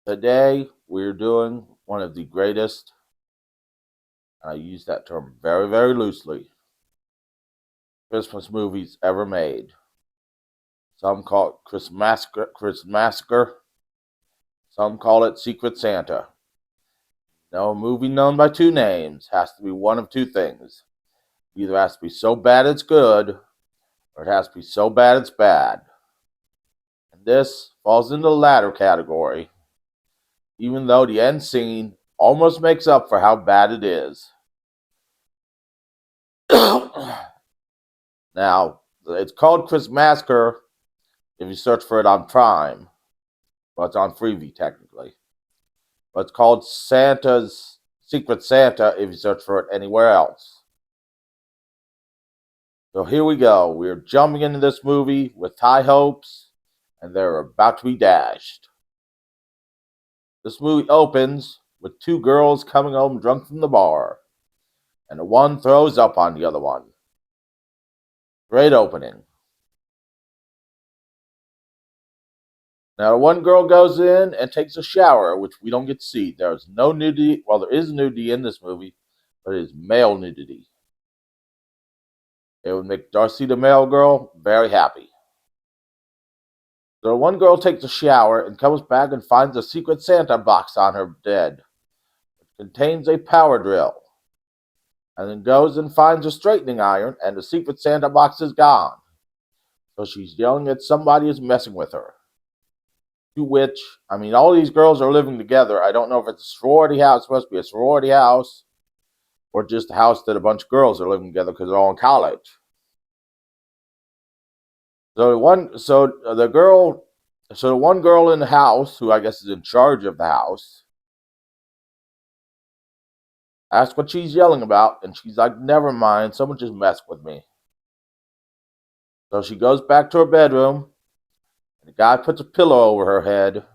Today, we're doing one of the greatest, and I use that term very, very loosely, Christmas movies ever made. Some call it Christmassacre. Some call it Secret Santa. No, a movie known by two names has to be one of two things. It either has to be so bad it's good, or it has to be so bad it's bad. And this falls into the latter category, even though the end scene almost makes up for how bad it is. Now, it's called Christmassacre if you search for it on Prime. Well, it's on Freevee technically. But it's called Santa's Secret Santa if you search for it anywhere else. So here we go. We're jumping into this movie with high hopes, and they're about to be dashed. This movie opens with two girls coming home drunk from the bar, and the one throws up on the other one. Great opening. Now, one girl goes in and takes a shower, which we don't get to see. There's no nudity. Well, there is nudity in this movie, but it is male nudity. It would make Darcy, the male girl, very happy. So one girl takes a shower and comes back and finds a Secret Santa box on her bed. It contains a power drill. And then goes and finds a straightening iron, and the Secret Santa box is gone. So she's yelling that somebody is messing with her. To which, all these girls are living together. I don't know if it's a sorority house, it's supposed to be a sorority house, or just a house that a bunch of girls are living together because they're all in college. So the one girl in the house, who I guess is in charge of the house, asks what she's yelling about, and she's like, "Never mind, someone just messed with me." So she goes back to her bedroom. The guy puts a pillow over her head,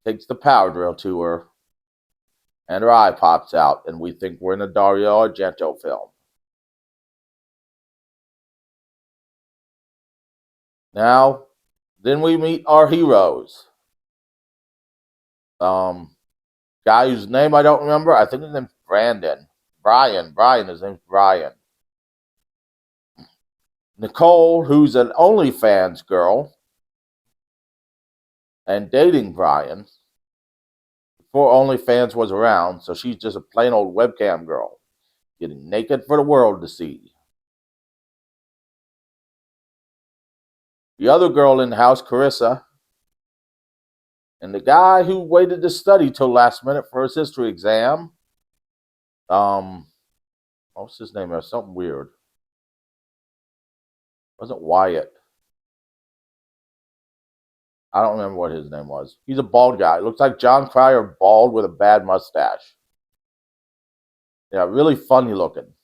takes the power drill to her, and her eye pops out, and we think we're in a Dario Argento film. Now, then we meet our heroes. Guy whose name I don't remember. I think his name's Brandon. Brian, his name's Brian. Nicole, who's an OnlyFans girl, and dating Brian before OnlyFans was around, so she's just a plain old webcam girl, getting naked for the world to see. The other girl in the house, Carissa, and the guy who waited to study till last minute for his history exam. What's his name? There's something weird. It wasn't Wyatt. I don't remember what his name was. He's a bald guy. Looks like John Cryer bald with a bad mustache. Yeah, really funny looking.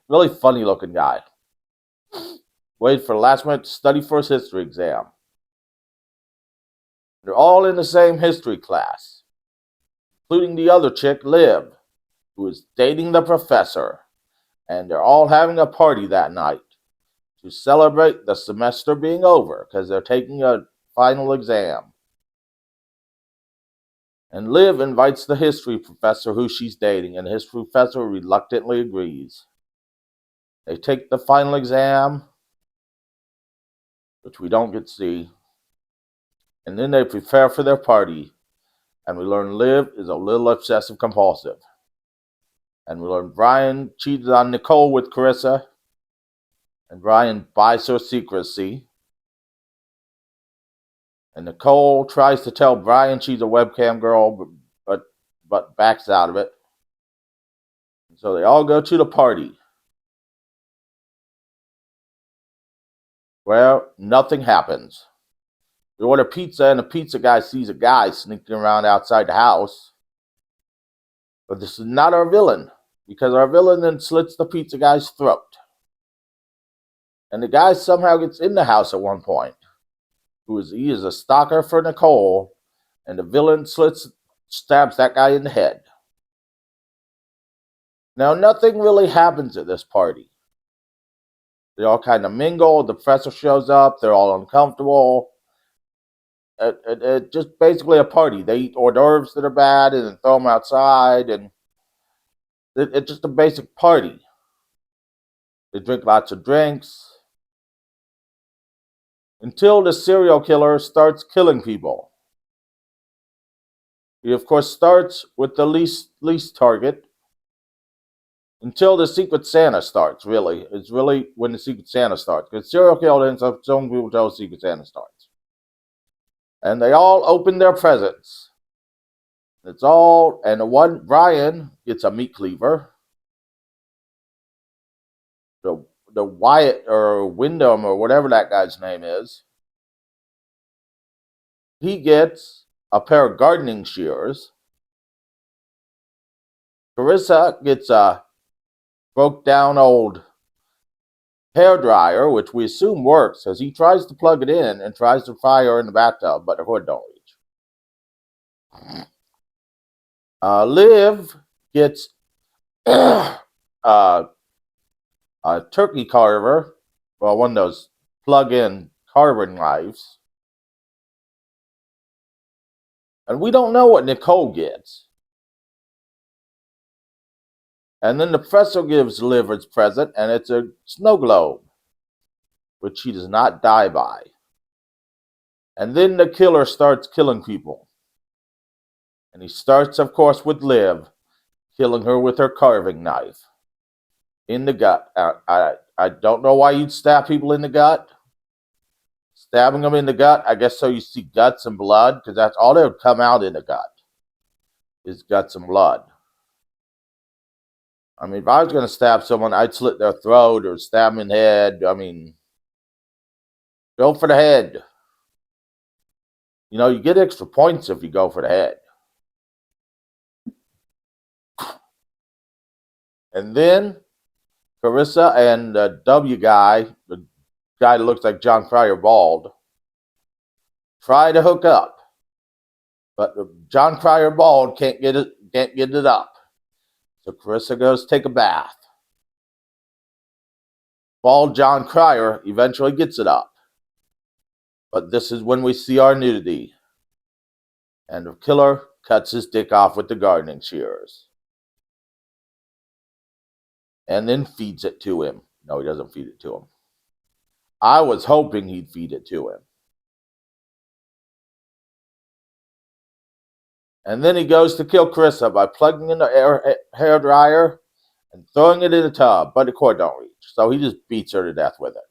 Really funny looking guy. Waited for the last minute to study for his history exam. They're all in the same history class, including the other chick, Liv, who is dating the professor. And they're all having a party that night to celebrate the semester being over because they're taking a final exam. And Liv invites the history professor who she's dating, and the history professor reluctantly agrees. They take the final exam, which we don't get to see, and then they prepare for their party, and we learn Liv is a little obsessive compulsive. And we learn Brian cheated on Nicole with Carissa, and Brian buys her secrecy. And Nicole tries to tell Brian she's a webcam girl, but backs out of it. And so they all go to the party. Well, nothing happens. They order pizza, and the pizza guy sees a guy sneaking around outside the house. But this is not our villain, because our villain then slits the pizza guy's throat. And the guy somehow gets in the house at one point. He is a stalker for Nicole, and the villain stabs that guy in the head. Now, nothing really happens at this party. They all kind of mingle. The professor shows up. They're all uncomfortable. It just basically a party. They eat hors d'oeuvres that are bad and then throw them outside, and it's just a basic party. They drink lots of drinks until the serial killer starts killing people. He, of course, starts with the least target until the Secret Santa starts, really. It's really when the Secret Santa starts. Because serial killer ends up showing people until the Secret Santa starts. And they all open their presents. It's all, and the one, Brian, gets a meat cleaver. The Wyatt or Wyndham or whatever that guy's name is, he gets a pair of gardening shears. Carissa gets a broke down old hair dryer, which we assume works, as he tries to plug it in and tries to fry her in the bathtub, but the hood don't reach. Liv gets a turkey carver, well, one of those plug-in carving knives. And we don't know what Nicole gets. And then the professor gives Liv its present, and it's a snow globe, which she does not die by. And then the killer starts killing people. And he starts, of course, with Liv, killing her with her carving knife in the gut. I don't know why you'd stab people in the gut. Stabbing them in the gut, I guess so you see guts and blood, because that's all that would come out in the gut, is guts and blood. I mean, if I was going to stab someone, I'd slit their throat or stab them in the head. I mean, go for the head. You know, you get extra points if you go for the head. And then Carissa and the W guy, the guy that looks like John Cryer bald, try to hook up. But John Cryer bald can't get it up. So Carissa goes take a bath. Bald John Cryer eventually gets it up. But this is when we see our nudity. And the killer cuts his dick off with the gardening shears. And then feeds it to him. No, he doesn't feed it to him. I was hoping he'd feed it to him. And then he goes to kill Carissa by plugging in the hair dryer and throwing it in a tub, but the cord don't reach. So he just beats her to death with it.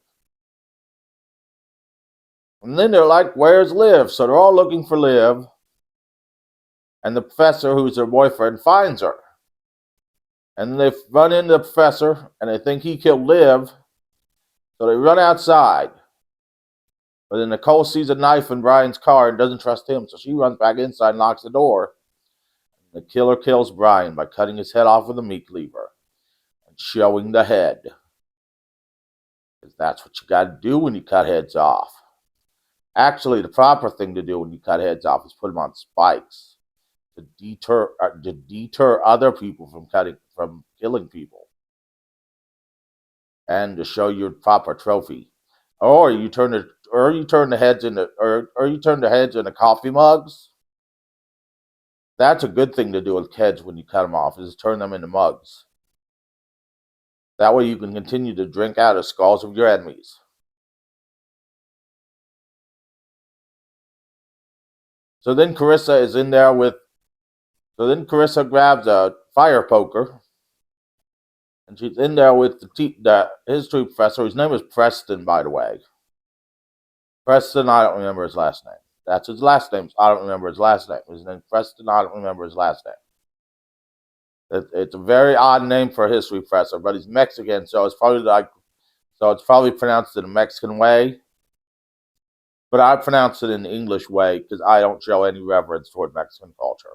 And then they're like, where's Liv? So they're all looking for Liv. And the professor, who's her boyfriend, finds her. And they run into the professor, and they think he killed Liv. So they run outside. But then Nicole sees a knife in Brian's car and doesn't trust him, so she runs back inside and locks the door. The killer kills Brian by cutting his head off with a meat cleaver and showing the head. Because that's what you got to do when you cut heads off. Actually, the proper thing to do when you cut heads off is put them on spikes to deter other people from killing people, and to show your proper trophy. Or you turn the heads into coffee mugs. That's a good thing to do with heads when you cut them off, is turn them into mugs. That way you can continue to drink out of skulls of your enemies. So then Carissa is in there with. So then Carissa grabs a fire poker, and she's in there with the history professor, whose name is Preston, by the way. Preston, I don't remember his last name. That's his last name. I don't remember his last name. His name's Preston. I don't remember his last name. It's a very odd name for a history professor, but he's Mexican, so it's probably pronounced in a Mexican way. But I pronounce it in the English way because I don't show any reverence toward Mexican culture.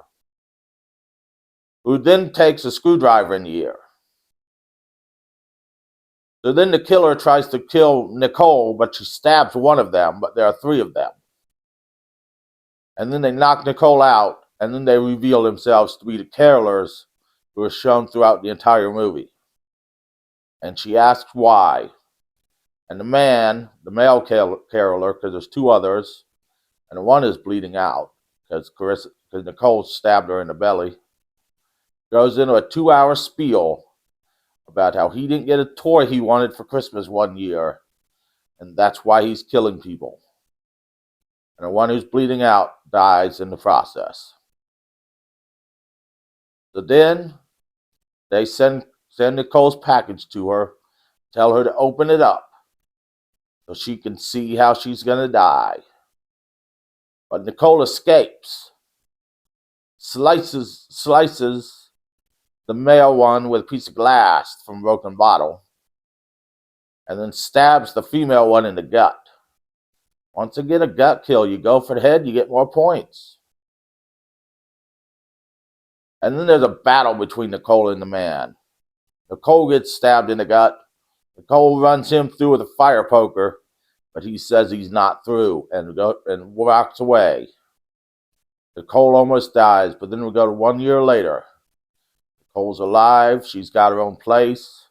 Who then takes a screwdriver in the ear. So then the killer tries to kill Nicole, but she stabs one of them, but there are three of them. And then they knock Nicole out, and then they reveal themselves to be the carolers who are shown throughout the entire movie. And she asks why. And the man, the male caroler, because there's two others, and one is bleeding out because Nicole stabbed her in the belly, goes into a 2-hour spiel about how he didn't get a toy he wanted for Christmas one year, and that's why he's killing people. And the one who's bleeding out dies in the process. So then they send Nicole's package to her, tell her to open it up so she can see how she's going to die. But Nicole escapes, slices the male one with a piece of glass from a broken bottle, and then stabs the female one in the gut. Once you get a gut kill, you go for the head, you get more points. And then there's a battle between Nicole and the man. Nicole gets stabbed in the gut. Nicole runs him through with a fire poker, but he says he's not through and walks away. Nicole almost dies, but then we go to 1 year later. Nicole's alive. She's got her own place.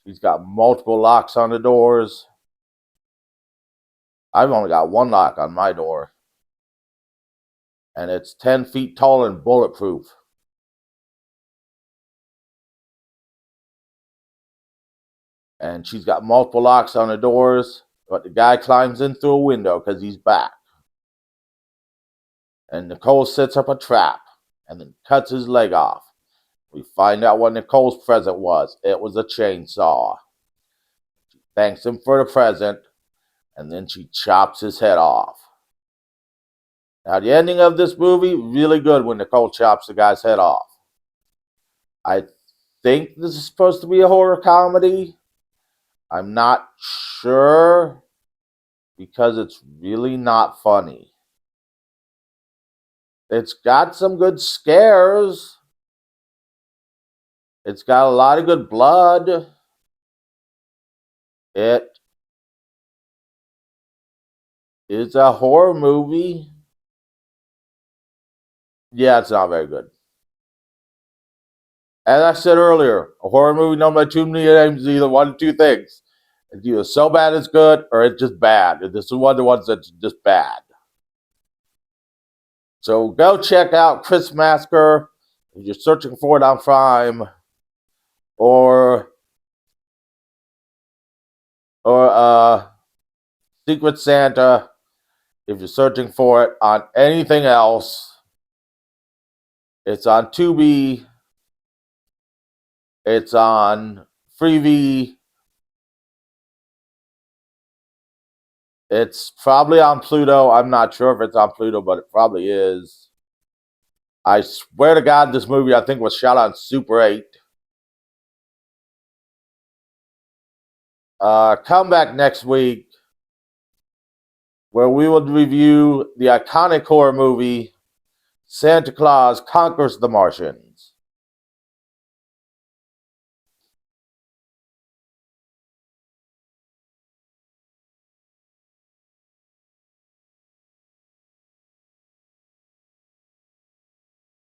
She's got multiple locks on the doors. I've only got one lock on my door. And it's 10 feet tall and bulletproof. And she's got multiple locks on the doors, but the guy climbs in through a window because he's back. And Nicole sets up a trap and then cuts his leg off. We find out what Nicole's present was. It was a chainsaw. She thanks him for the present, and then she chops his head off. Now, the ending of this movie, really good when Nicole chops the guy's head off. I think this is supposed to be a horror comedy. I'm not sure because it's really not funny. It's got some good scares. It's got a lot of good blood. It is a horror movie. Yeah, it's not very good. As I said earlier, a horror movie known by too many names is either one of two things. It's either so bad it's good, or it's just bad. This is one of the ones that's just bad. So go check out Christmassacre if you're searching for it on Prime, or Secret Santa if you're searching for it on anything else. It's on Tubi. It's on Freevee. It's probably on Pluto. I'm not sure if it's on Pluto, but it probably is. I swear to God, this movie, I think, was shot on Super 8. Come back next week where we will review the iconic horror movie Santa Claus Conquers the Martians.